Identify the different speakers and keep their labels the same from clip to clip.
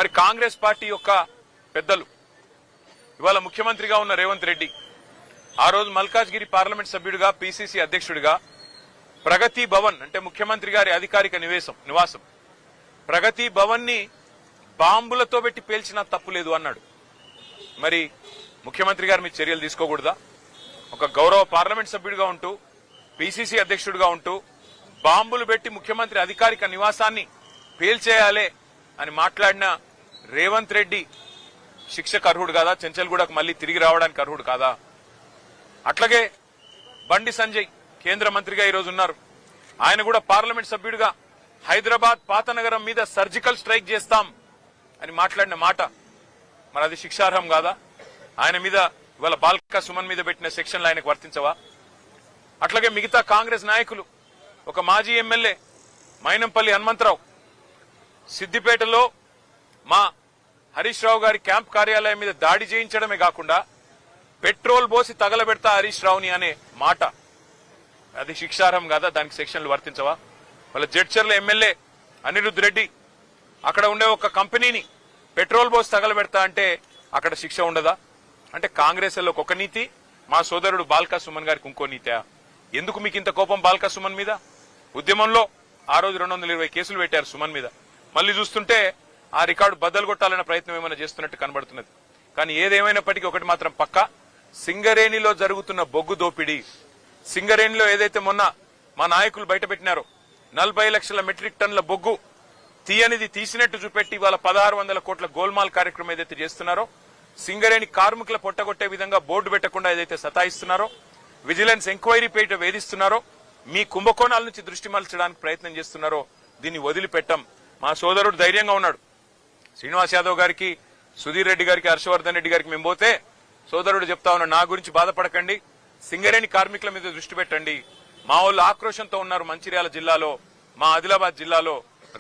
Speaker 1: మరి కాంగ్రెస్ పార్టీ యొక్క పెద్దలు ఇవాళ ముఖ్యమంత్రిగా ఉన్న రేవంత్ రెడ్డి ఆ రోజు మల్కాజ్గిరి పార్లమెంట్ సభ్యుడిగా పిసిసి అధ్యక్షుడిగా ప్రగతి భవన్ అంటే ముఖ్యమంత్రి గారి అధికారిక నివాసం ప్రగతి భవన్ ని బాంబులతో పెట్టి పేల్చినా తప్పులేదు అన్నాడు. మరి ముఖ్యమంత్రి గారు మీ చర్యలు తీసుకోకూడదా? ఒక గౌరవ పార్లమెంట్ సభ్యుడిగా ఉంటూ పిసిసి అధ్యక్షుడిగా ఉంటూ బాంబులు పెట్టి ముఖ్యమంత్రి అధికారిక నివాసాన్ని పేల్చేయాలే అని మాట్లాడిన రేవంత్ రెడ్డి శిక్షకు అర్హుడు కాదా? చెంచల్గూడకు మళ్లీ తిరిగి రావడానికి అర్హుడు కాదా? అట్లాగే బండి సంజయ్ కేంద్ర మంత్రిగా ఈరోజు ఉన్నారు. ఆయన కూడా పార్లమెంట్ సభ్యుడిగా హైదరాబాద్ పాతనగరం మీద సర్జికల్ స్ట్రైక్ చేస్తాం అని మాట్లాడిన మాట మరి అది శిక్షార్హం కాదా? ఆయన మీద ఇవాళ బాల్కా సుమన్ మీద పెట్టిన సెక్షన్లు ఆయనకు వర్తించవా? అట్లాగే మిగతా కాంగ్రెస్ నాయకులు, ఒక మాజీ ఎమ్మెల్యే మైనంపల్లి హనుమంతరావు సిద్దిపేటలో మా హరీష్ రావు గారి క్యాంప్ కార్యాలయం మీద దాడి చేయించడమే కాకుండా పెట్రోల్ పోసి తగలబెడతా హరీష్ రావుని అనే మాట అది శిక్షార్హం కాదా? దానికి సెక్షన్లు వర్తించవా? వాళ్ళ జడ్చర్ల ఎమ్మెల్యే అనిరుద్ రెడ్డి అక్కడ ఉండే ఒక కంపెనీని పెట్రోల్ పోసి తగలబెడతా అంటే అక్కడ శిక్ష ఉండదా? అంటే కాంగ్రెస్ లో ఒక నీతి, మా సోదరుడు బాల్కా సుమన్ గారికి ఇంకో నీతా? ఎందుకు మీకు ఇంత కోపం బాల్కా సుమన్ మీద? ఉద్యమంలో ఆ రోజు 220 కేసులు పెట్టారు సుమన్ మీద. మళ్లీ చూస్తుంటే ఆ రికార్డు బద్దలు కొట్టాలన్న ప్రయత్నం ఏమైనా చేస్తున్నట్టు కనబడుతున్నది. కానీ ఏదేమైనప్పటికీ ఒకటి మాత్రం పక్కా, సింగరేణిలో జరుగుతున్న బొగ్గు దోపిడీ, సింగరేణిలో ఏదైతే మొన్న మా నాయకులు బయటపెట్టినారో 40 లక్షల మెట్రిక్ టన్నుల బొగ్గు తీయనిది తీసినట్టు చూపెట్టి ఇవాళ 1600 కోట్ల గోల్మాల్ కార్యక్రమం ఏదైతే చేస్తున్నారో, సింగరేణి కార్మికుల పొట్టగొట్టే విధంగా బోర్డు పెట్టకుండా ఏదైతే సతాయిస్తున్నారో, విజిలెన్స్ ఎంక్వైరీ పేట వేధిస్తున్నారో, మీ కుంభకోణాల నుంచి దృష్టి మళ్చడానికి ప్రయత్నం చేస్తున్నారో దీన్ని వదిలిపెట్టం. మా సోదరుడు ధైర్యంగా ఉన్నాడు. శ్రీనివాస్ యాదవ్ గారికి, సుధీర్ రెడ్డి గారికి, హర్షవర్ధన్ రెడ్డి గారికి మేము పోతే సోదరుడు చెప్తా ఉన్నాడు, నా గురించి బాధపడకండి, సింగరేణి కార్మికుల మీద దృష్టి పెట్టండి. మా వాళ్ళు ఆక్రోశంతో ఉన్నారు మంచిర్యాల జిల్లాలో, మా ఆదిలాబాద్ జిల్లాలో,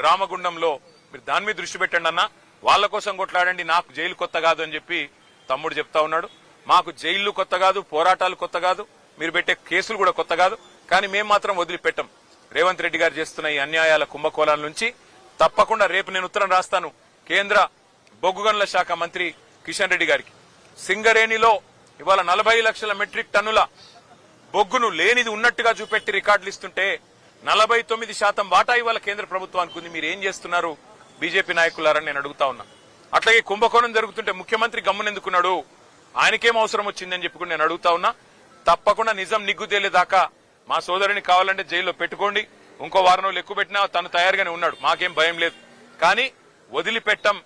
Speaker 1: రామగుండంలో, మీరు దాని మీద దృష్టి పెట్టండి అన్న, వాళ్ల కోసం కొట్లాడండి, నాకు జైలు కొత్త కాదు అని చెప్పి తమ్ముడు చెప్తా ఉన్నాడు. మాకు జైళ్లు కొత్త కాదు, పోరాటాలు కొత్త కాదు, మీరు పెట్టే కేసులు కూడా కొత్త కాదు. కానీ మేము మాత్రం వదిలిపెట్టం. రేవంత్ రెడ్డి గారు చేస్తున్న ఈ అన్యాయాల కుంభకోణాల నుంచి తప్పకుండా రేపు నేను ఉత్తరం రాస్తాను కేంద్ర బొగ్గు గనుల శాఖ మంత్రి కిషన్ రెడ్డి గారికి. సింగరేణిలో ఇవాళ 40 లక్షల మెట్రిక్ టన్నుల బొగ్గును లేనిది ఉన్నట్టుగా చూపెట్టి రికార్డులు ఇస్తుంటే 49% వాటా ఇవాళ కేంద్ర ప్రభుత్వానికి ఉంది. మీరు ఏం చేస్తున్నారు బీజేపీ నాయకులారని నేను అడుగుతా ఉన్నా. అట్లాగే కుంభకోణం జరుగుతుంటే ముఖ్యమంత్రి గమ్మునెందుకున్నాడు, ఆయనకేం అవసరం వచ్చిందని చెప్పి నేను అడుగుతా ఉన్నా. తప్పకుండా నిజం నిగ్గు తేలేదాకా మా సోదరుని కావాలంటే జైల్లో పెట్టుకోండి, ఇంకో వారం రోజులు ఎక్కువ పెట్టినా తను తయారుగానే ఉన్నాడు, మాకేం భయం లేదు. కానీ వదిలిపెట్టం.